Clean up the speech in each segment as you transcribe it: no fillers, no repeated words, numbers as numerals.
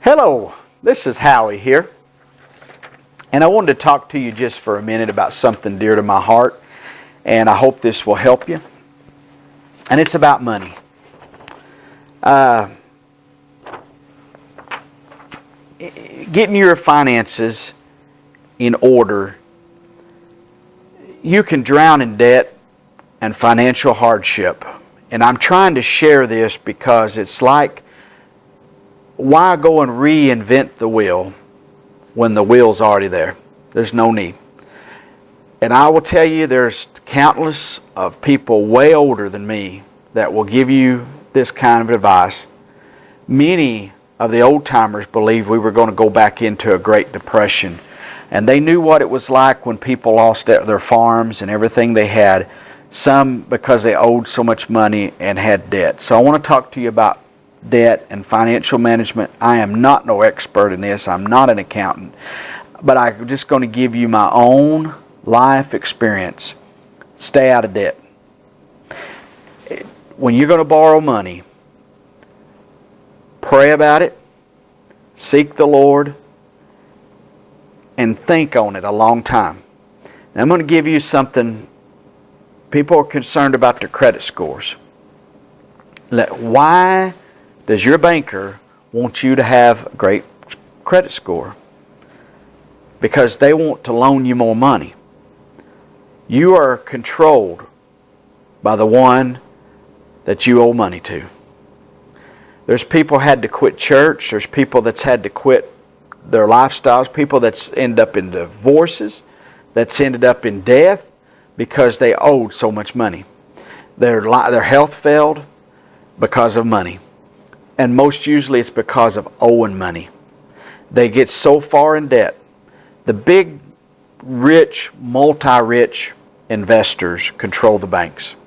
Hello, this is Howie here, and I wanted to talk to you just for a minute about something dear to my heart, and I hope this will help you, and it's about money. Getting your finances in order, you can drown in debt and financial hardship, and I'm trying to share this because it's like, why go and reinvent the wheel when the wheel's already there? There's no need. And I will tell you, there's countless of people way older than me that will give you this kind of advice. Many of the old timers believed we were going to go back into a Great Depression. And they knew what it was like when people lost their farms and everything they had. Some because they owed so much money and had debt. So I want to talk to you about debt and financial management. I am not no expert in this. I'm not an accountant. But I'm just going to give you my own life experience. Stay out of debt. When you're going to borrow money, pray about it, seek the Lord, and think on it a long time. Now, I'm going to give you something. People are concerned about their credit scores. Why does your banker want you to have a great credit score? Because they want to loan you more money. You are controlled by the one that you owe money to. There's people had to quit church. There's people that's had to quit their lifestyles. People that's ended up in divorces. That's ended up in death because they owed so much money. Their health failed because of money. And most usually it's because of owing money. They get so far in debt. The big, rich, multi-rich investors control the banks.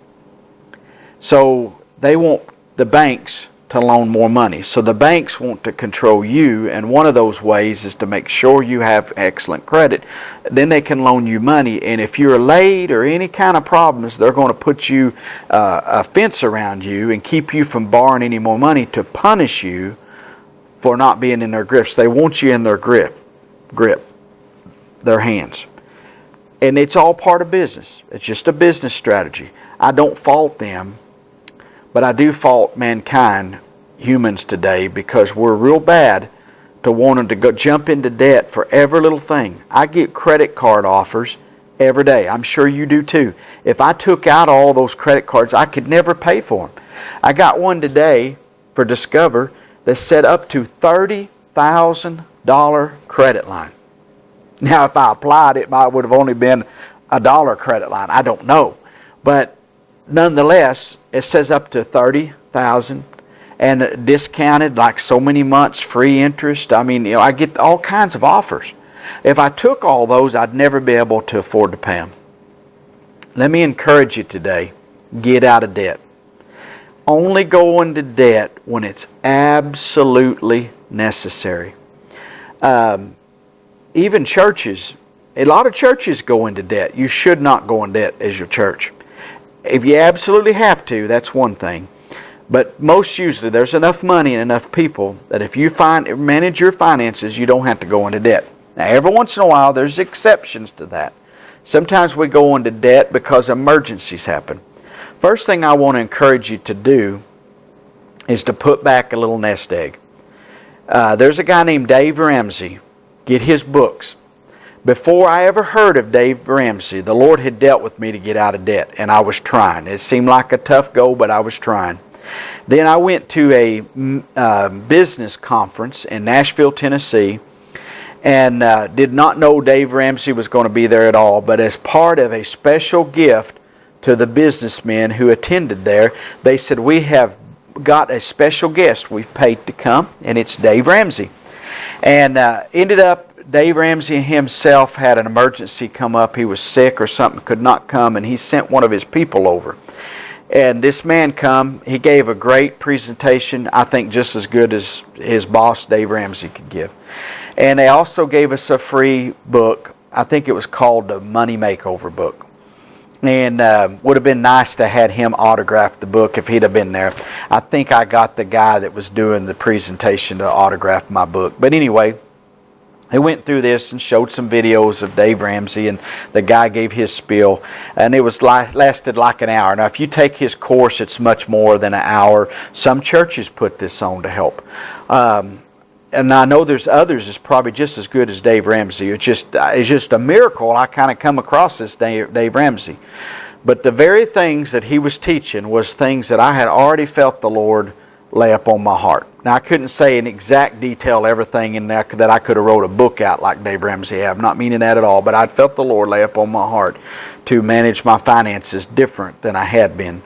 So they want the banks to loan more money. So the banks want to control you, and one of those ways is to make sure you have excellent credit. Then they can loan you money, and if you're late or any kind of problems, they're going to put you a fence around you and keep you from borrowing any more money to punish you for not being in their grips. They want you in their grip, their hands. And it's all part of business. It's just a business strategy. I don't fault them. But I do fault mankind, humans today, because we're real bad to wanting to go jump into debt for every little thing. I get credit card offers every day. I'm sure you do too. If I took out all those credit cards, I could never pay for them. I got one today for Discover that said up to $30,000 credit line. Now, if I applied, it might would have only been a dollar credit line. I don't know. But nonetheless, it says up to $30,000 and discounted like so many months, free interest. I mean, I get all kinds of offers. If I took all those, I'd never be able to afford to pay them. Let me encourage you today, get out of debt. Only go into debt when it's absolutely necessary. Even churches, a lot of churches go into debt. You should not go in debt as your church. If you absolutely have to, that's one thing. But most usually there's enough money and enough people that if you manage your finances, you don't have to go into debt. Now, every once in a while, there's exceptions to that. Sometimes we go into debt because emergencies happen. First thing I want to encourage you to do is to put back a little nest egg. There's a guy named Dave Ramsey. Get his books. Before I ever heard of Dave Ramsey, the Lord had dealt with me to get out of debt, and I was trying. It seemed like a tough goal, but I was trying. Then I went to a business conference in Nashville, Tennessee, and did not know Dave Ramsey was going to be there at all, but as part of a special gift to the businessmen who attended there, they said, we have got a special guest we've paid to come, and it's Dave Ramsey. And ended up, Dave Ramsey himself had an emergency come up. He was sick or something, could not come, and he sent one of his people over. And this man come, he gave a great presentation, I think just as good as his boss, Dave Ramsey, could give. And they also gave us a free book. I think it was called the Money Makeover book. And would have been nice to had him autograph the book if he'd have been there. I think I got the guy that was doing the presentation to autograph my book. But anyway, he went through this and showed some videos of Dave Ramsey, and the guy gave his spiel, and it was lasted like an hour. Now, if you take his course, it's much more than an hour. Some churches put this on to help. And I know there's others that's probably just as good as Dave Ramsey. It's just a miracle I kind of come across this Dave Ramsey. But the very things that he was teaching was things that I had already felt the Lord lay up on my heart. Now, I couldn't say in exact detail everything in that I could have wrote a book out like Dave Ramsey have. Not meaning that at all, but I felt the Lord lay up on my heart to manage my finances different than I had been.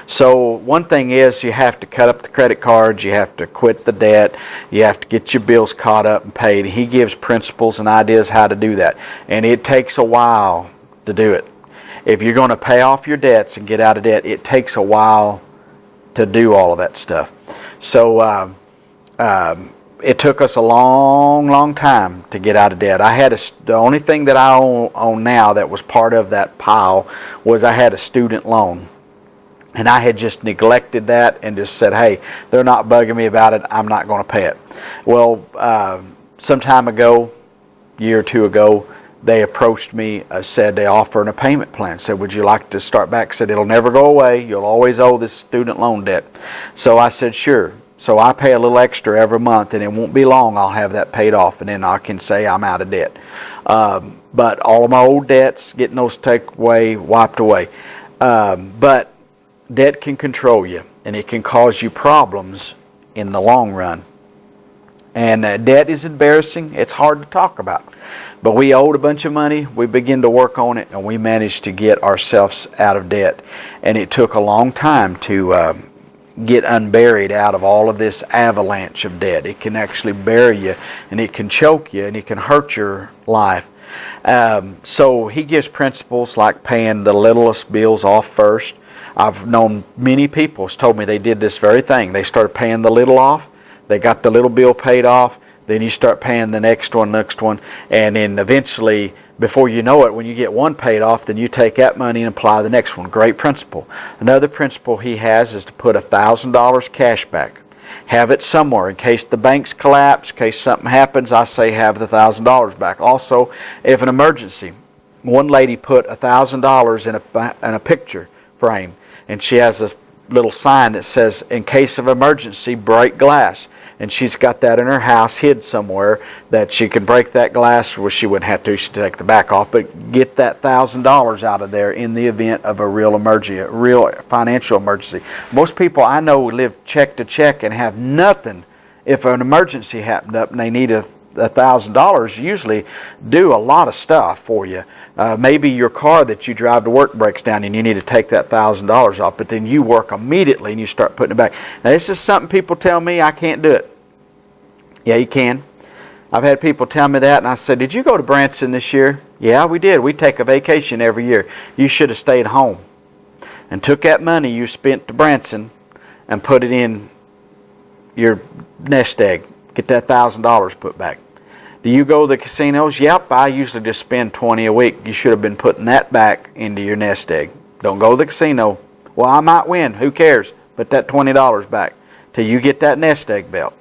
So one thing is you have to cut up the credit cards, you have to quit the debt, you have to get your bills caught up and paid. He gives principles and ideas how to do that. And it takes a while to do it. If you're going to pay off your debts and get out of debt, it takes a while to do all of that stuff. So it took us a long time to get out of debt. The only thing that I own now that was part of that pile was I had a student loan. And I had just neglected that and just said, hey, they're not bugging me about it, I'm not going to pay it. Well, some time ago, a year or two ago, they approached me, said they offered a payment plan. Said, would you like to start back? Said, it'll never go away. You'll always owe this student loan debt. So I said, sure. So I pay a little extra every month, and it won't be long I'll have that paid off, and then I can say I'm out of debt. But all of my old debts, getting those wiped away. But debt can control you, and it can cause you problems in the long run. And debt is embarrassing. It's hard to talk about. But we owed a bunch of money. We began to work on it, and we managed to get ourselves out of debt. And it took a long time to get unburied out of all of this avalanche of debt. It can actually bury you, and it can choke you, and it can hurt your life. So he gives principles like paying the littlest bills off first. I've known many people who's told me they did this very thing. They started paying the little off. They got the little bill paid off. Then you start paying the next one, and then eventually, before you know it, when you get one paid off, then you take that money and apply the next one. Great principle. Another principle he has is to put $1,000 cash back. Have it somewhere in case the banks collapse, in case something happens. I say have the $1,000 back. Also, if an emergency, one lady put $1,000 in a picture frame, and she has this little sign that says, in case of emergency, break glass. And she's got that in her house hid somewhere that she can break that glass. Well, she wouldn't have to. She'd take the back off. But get that $1,000 out of there in the event of a real emergency, a real financial emergency. Most people I know live check to check and have nothing. If an emergency happened up and they need $1,000, usually do a lot of stuff for you. Maybe your car that you drive to work breaks down and you need to take that $1,000 off, but then you work immediately and you start putting it back. Now, this is something people tell me I can't do it. Yeah, you can. I've had people tell me that, and I said, did you go to Branson this year? Yeah, we did. We take a vacation every year. You should have stayed home and took that money you spent to Branson and put it in your nest egg. Get that $1,000 put back. Do you go to the casinos? Yep, I usually just spend $20 a week. You should have been putting that back into your nest egg. Don't go to the casino. Well, I might win. Who cares? Put that $20 back till you get that nest egg built.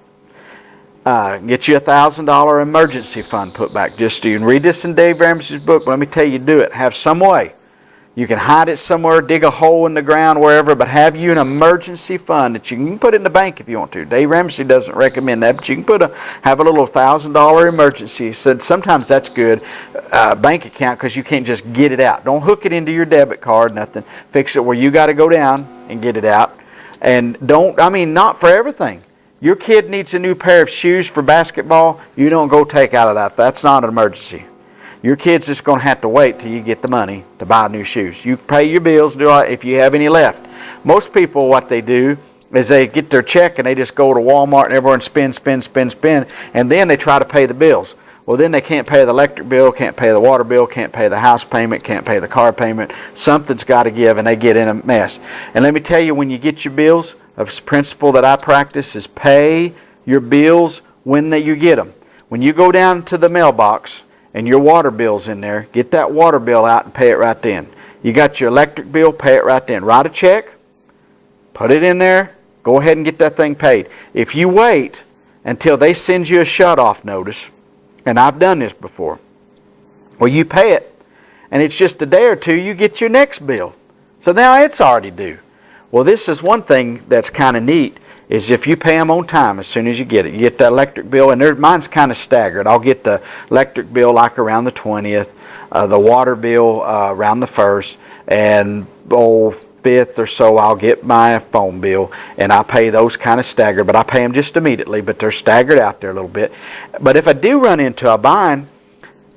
Get you a $1,000 emergency fund put back. You can read this in Dave Ramsey's book. Let me tell you, do it. Have some way. You can hide it somewhere, dig a hole in the ground, wherever, but have you an emergency fund that you can put in the bank if you want to. Dave Ramsey doesn't recommend that, but you can have a little $1,000 emergency. He said sometimes that's good, bank account, because you can't just get it out. Don't hook it into your debit card, nothing. Fix it where you got to go down and get it out. And not for everything. Your kid needs a new pair of shoes for basketball. You don't go take out of that. That's not an emergency. Your kid's just going to have to wait till you get the money to buy new shoes. You pay your bills if you have any left. Most people, what they do is they get their check and they just go to Walmart and everyone spend, and then they try to pay the bills. Well, then they can't pay the electric bill, can't pay the water bill, can't pay the house payment, can't pay the car payment. Something's got to give, and they get in a mess. And let me tell you, when you get your bills, a principle that I practice is pay your bills when you get them. When you go down to the mailbox and your water bill's in there, get that water bill out and pay it right then. You got your electric bill, pay it right then. Write a check, put it in there, go ahead and get that thing paid. If you wait until they send you a shut-off notice, and I've done this before, well, you pay it, and it's just a day or two, you get your next bill. So now it's already due. Well, this is one thing that's kind of neat, is if you pay them on time as soon as you get it. You get the electric bill, and mine's kind of staggered. I'll get the electric bill like around the 20th, the water bill around the 1st, and 5th or so I'll get my phone bill, and I pay those kind of staggered, but I pay them just immediately, but they're staggered out there a little bit. But if I do run into a bind,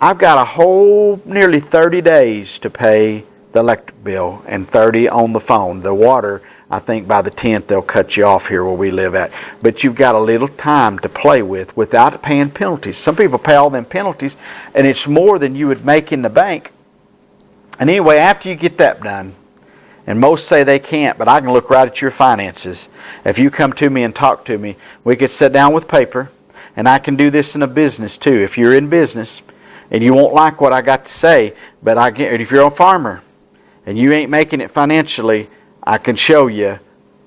I've got a whole nearly 30 days to pay the electric bill and 30 on the phone. The water, I think by the 10th they'll cut you off here where we live at. But you've got a little time to play with without paying penalties. Some people pay all them penalties, and it's more than you would make in the bank. And anyway, after you get that done, and most say they can't, but I can look right at your finances. If you come to me and talk to me, we could sit down with paper, and I can do this in a business too. If you're in business, and you won't like what I got to say, but if you're a farmer, and you ain't making it financially, I can show you,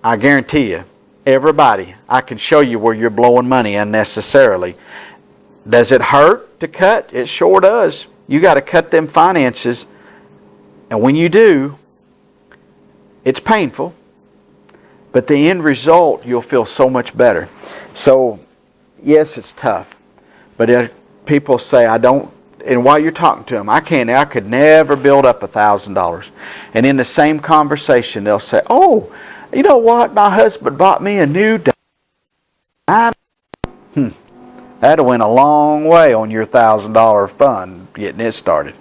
I guarantee you, everybody, I can show you where you're blowing money unnecessarily. Does it hurt to cut? It sure does. You got to cut them finances, and when you do, it's painful, but the end result, you'll feel so much better. So, yes, it's tough, but people say, I don't, and while you're talking to them, I could never build up $1,000. And in the same conversation, they'll say, oh, you know what? My husband bought me a new That'd have went a long way on your $1,000 fund, getting it started.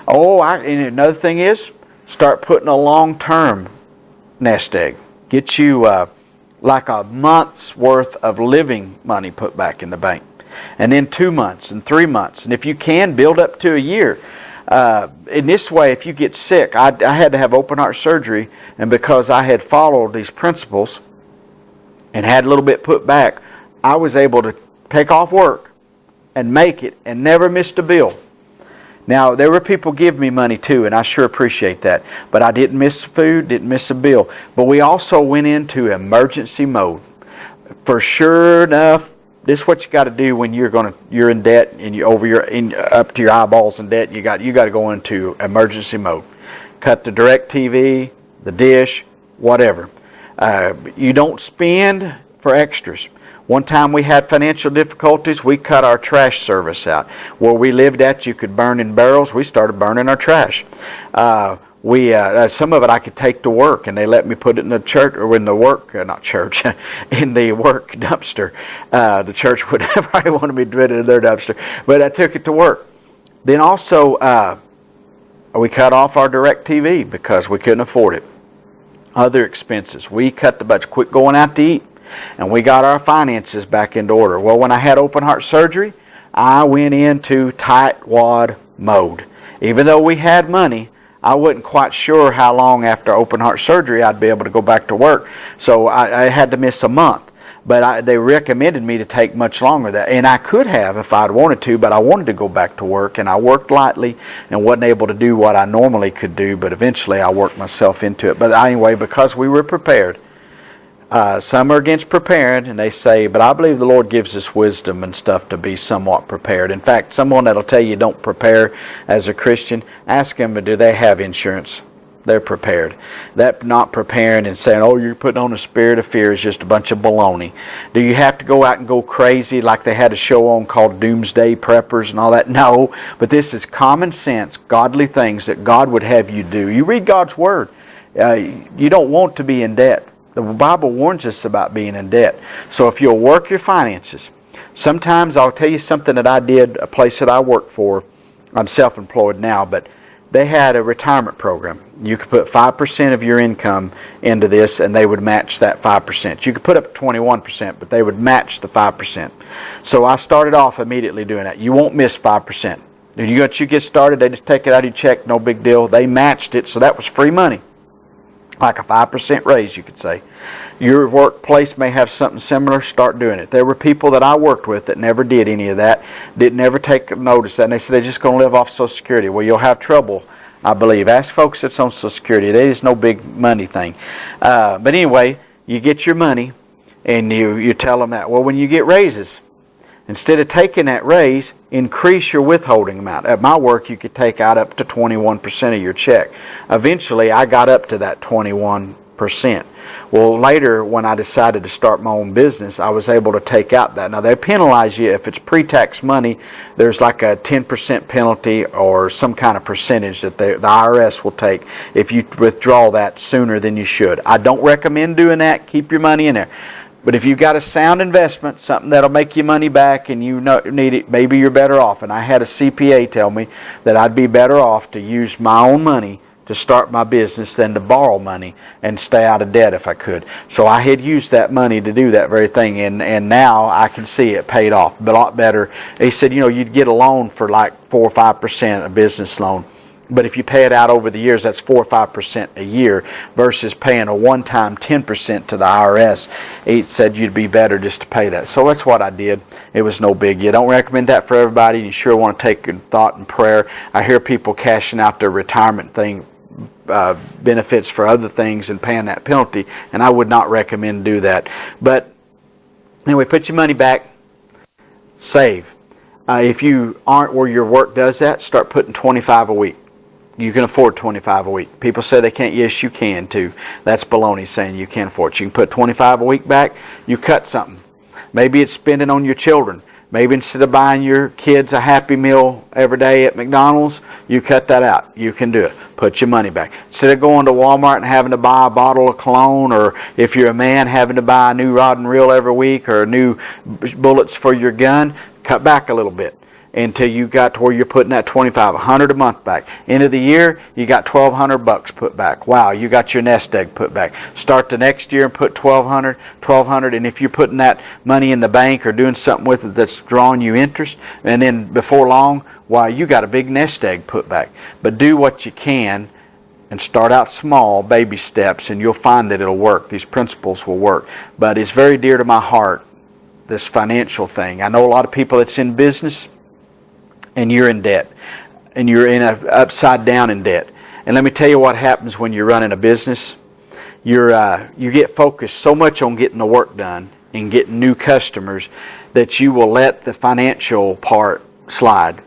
And another thing is, start putting a long-term nest egg. Get you like a month's worth of living money put back in the bank. And then 2 months and 3 months. And if you can, build up to a year. In this way, if you get sick, I had to have open heart surgery, and because I had followed these principles and had a little bit put back, I was able to take off work and make it and never missed a bill. Now, there were people give me money too, and I sure appreciate that. But I didn't miss food, didn't miss a bill. But we also went into emergency mode. For sure enough, this is what you got to do when you're in debt and you're up to your eyeballs in debt. You got to go into emergency mode. Cut the direct TV, the dish, whatever. You don't spend for extras. One time we had financial difficulties, we cut our trash service out. Where we lived at, you could burn in barrels. We started burning our trash. Some of it I could take to work, and they let me put it in the church, or in the work, not church, in the work dumpster. The church would have probably wanted me to put it in their dumpster, but I took it to work. Then also, we cut off our direct TV because we couldn't afford it. Other expenses, we cut the budget, quit going out to eat, and we got our finances back into order. Well, when I had open heart surgery, I went into tightwad mode. Even though we had money, I wasn't quite sure how long after open heart surgery I'd be able to go back to work. So I had to miss a month. But they recommended me to take much longer. And I could have if I'd wanted to, but I wanted to go back to work. And I worked lightly and wasn't able to do what I normally could do. But eventually I worked myself into it. But anyway, because we were prepared. Some are against preparing, and they say, but I believe the Lord gives us wisdom and stuff to be somewhat prepared. In fact, someone that'll tell you don't prepare as a Christian, ask them, do they have insurance? They're prepared. That not preparing and saying, oh, you're putting on a spirit of fear is just a bunch of baloney. Do you have to go out and go crazy like they had a show on called Doomsday Preppers and all that? No, but this is common sense, godly things that God would have you do. You read God's Word. You don't want to be in debt. The Bible warns us about being in debt. So if you'll work your finances, sometimes I'll tell you something that I did, a place that I worked for. I'm self-employed now, but they had a retirement program. You could put 5% of your income into this, and they would match that 5%. You could put up 21%, but they would match the 5%. So I started off immediately doing that. You won't miss 5%. When you get started, they just take it out of your check, no big deal. They matched it, so that was free money. Like a 5% raise, you could say. Your workplace may have something similar. Start doing it. There were people that I worked with that never did any of that, didn't ever take notice of that, and they said they're just going to live off Social Security. Well, you'll have trouble I believe. Ask folks that's on Social Security. It is no big money thing. But anyway, you get your money, and you tell them that. Well, when you get raises, instead of taking that raise, increase your withholding amount. At my work, you could take out up to 21% of your check. Eventually, I got up to that 21%. Well, later, when I decided to start my own business, I was able to take out that. Now, they penalize you if it's pre-tax money. There's like a 10% penalty or some kind of percentage that the IRS will take if you withdraw that sooner than you should. I don't recommend doing that. Keep your money in there. But if you've got a sound investment, something that'll make you money back and you need it, maybe you're better off. And I had a CPA tell me that I'd be better off to use my own money to start my business than to borrow money and stay out of debt if I could. So I had used that money to do that very thing, and now I can see it paid off a lot better. He said, you'd get a loan for like 4 or 5%, a business loan. But if you pay it out over the years, that's 4 or 5% a year versus paying a one-time 10% to the IRS. He said you'd be better just to pay that. So that's what I did. It was no big. You don't recommend that for everybody. You sure want to take thought and prayer. I hear people cashing out their retirement thing, benefits for other things and paying that penalty, and I would not recommend do that. But anyway, put your money back, save. If you aren't where your work does that, start putting $25 a week. You can afford $25 a week. People say they can't. Yes, you can too. That's baloney saying you can't afford it. You can put $25 a week back. You cut something. Maybe it's spending on your children. Maybe instead of buying your kids a Happy Meal every day at McDonald's, you cut that out. You can do it. Put your money back. Instead of going to Walmart and having to buy a bottle of cologne, or if you're a man, having to buy a new rod and reel every week or new bullets for your gun, cut back a little bit until you got to where you're putting that $100 a month back. End of the year, you got $1,200 put back. Wow, you got your nest egg put back. Start the next year and put $1,200, and if you're putting that money in the bank or doing something with it that's drawing you interest, and then before long, wow, you got a big nest egg put back. But do what you can and start out small, baby steps, and you'll find that it'll work. These principles will work. But it's very dear to my heart, this financial thing. I know a lot of people that's in business, and you're in debt, and you're upside down in debt. And let me tell you what happens when you're running a business. You get focused so much on getting the work done and getting new customers that you will let the financial part slide.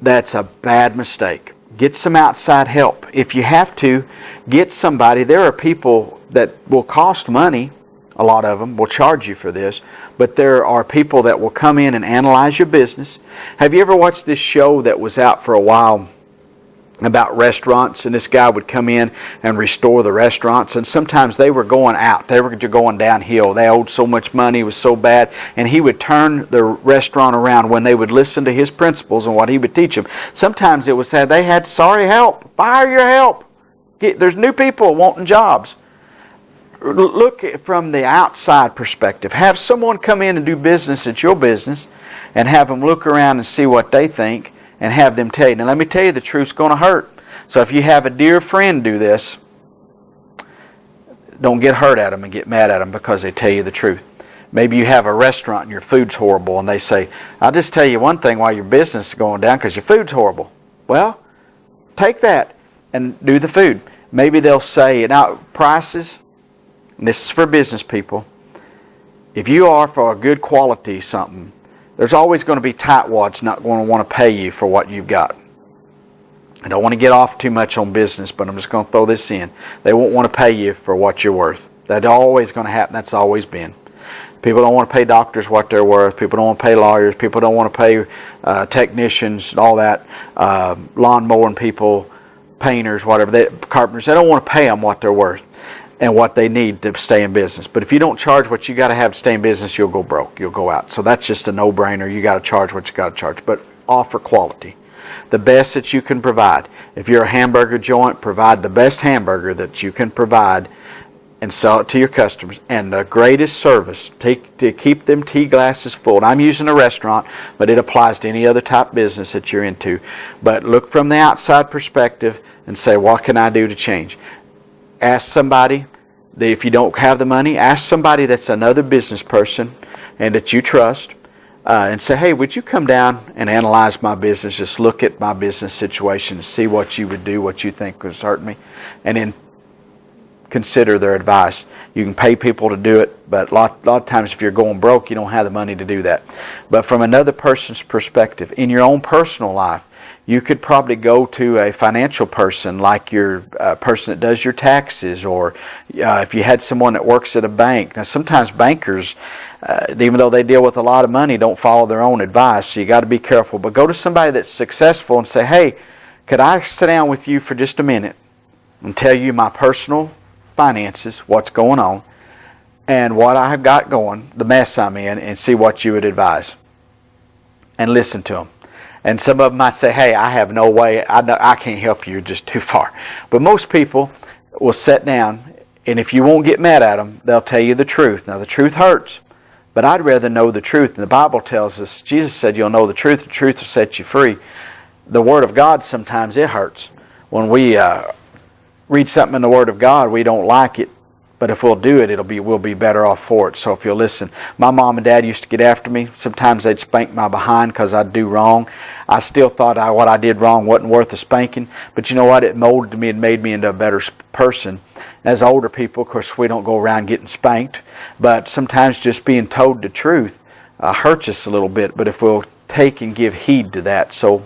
That's a bad mistake. Get some outside help. If you have to, get somebody. There are people that will cost money. A lot of them will charge you for this, but there are people that will come in and analyze your business. Have you ever watched this show that was out for a while about restaurants, and this guy would come in and restore the restaurants, and sometimes they were going out. They were going downhill. They owed so much money, it was so bad, and he would turn the restaurant around when they would listen to his principles and what he would teach them. Sometimes it was said they had sorry help. Fire your help. There's new people wanting jobs. Look from the outside perspective. Have someone come in and do business at your business and have them look around and see what they think and have them tell you. Now let me tell you, the truth's going to hurt. So if you have a dear friend do this, don't get hurt at them and get mad at them because they tell you the truth. Maybe you have a restaurant and your food's horrible and they say, I'll just tell you one thing why your business is going down, because your food's horrible. Well, take that and do the food. Maybe they'll say, now prices, and this is for business people, if you are for a good quality something, there's always going to be tightwads not going to want to pay you for what you've got. I don't want to get off too much on business, but I'm just going to throw this in. They won't want to pay you for what you're worth. That's always going to happen. That's always been. People don't want to pay doctors what they're worth. People don't want to pay lawyers. People don't want to pay technicians, all that, lawn mowing people, painters, whatever, carpenters. They don't want to pay them what they're worth and what they need to stay in business. But if you don't charge what you got to have to stay in business, you'll go broke. You'll go out. So that's just a no-brainer. You got to charge what you got to charge. But offer quality. The best that you can provide. If you're a hamburger joint, provide the best hamburger that you can provide and sell it to your customers. And the greatest service, to keep them tea glasses full. And I'm using a restaurant, but it applies to any other type of business that you're into. But look from the outside perspective and say, what can I do to change? Ask somebody, if you don't have the money, ask somebody that's another business person and that you trust. and say, hey, would you come down and analyze my business? Just look at my business situation and see what you would do, what you think would hurt me, and then consider their advice. You can pay people to do it, but a lot of times if you're going broke, you don't have the money to do that. But from another person's perspective, in your own personal life, you could probably go to a financial person, like your person that does your taxes, or if you had someone that works at a bank. Now, sometimes bankers, even though they deal with a lot of money, don't follow their own advice, so you got to be careful. But go to somebody that's successful and say, hey, could I sit down with you for just a minute and tell you my personal finances, what's going on, and what I have got going, the mess I'm in, and see what you would advise. And listen to them. And some of them might say, hey, I have no way, I can't help you, you're just too far. But most people will sit down, and if you won't get mad at them, they'll tell you the truth. Now, the truth hurts, but I'd rather know the truth. And the Bible tells us, Jesus said, you'll know the truth will set you free. The Word of God, sometimes it hurts. When we read something in the Word of God, we don't like it, but if we'll do it, we'll be better off for it. So if you'll listen. My mom and dad used to get after me. Sometimes they'd spank my behind because I'd do wrong. I still thought what I did wrong wasn't worth a spanking, but you know what? It molded me and made me into a better person. As older people, of course, we don't go around getting spanked, but sometimes just being told the truth hurts us a little bit, but if we'll take and give heed to that. So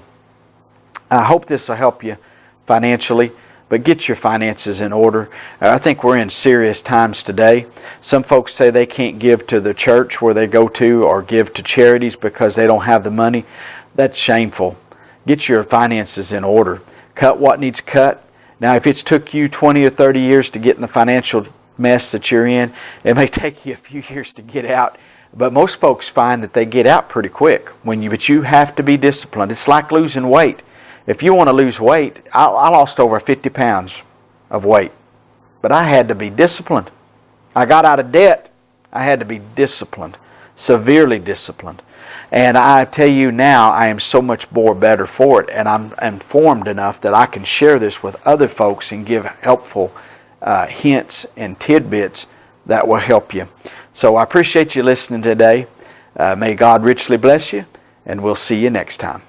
I hope this will help you financially. But get your finances in order. I think we're in serious times today. Some folks say they can't give to the church where they go to or give to charities because they don't have the money. That's shameful. Get your finances in order. Cut what needs cut. Now, if it's took you 20 or 30 years to get in the financial mess that you're in, it may take you a few years to get out. But most folks find that they get out pretty quick. But you have to be disciplined. It's like losing weight. If you want to lose weight, I lost over 50 pounds of weight. But I had to be disciplined. I got out of debt. I had to be disciplined, severely disciplined. And I tell you now, I am so much more better for it. And I'm informed enough that I can share this with other folks and give helpful hints and tidbits that will help you. So I appreciate you listening today. May God richly bless you, and we'll see you next time.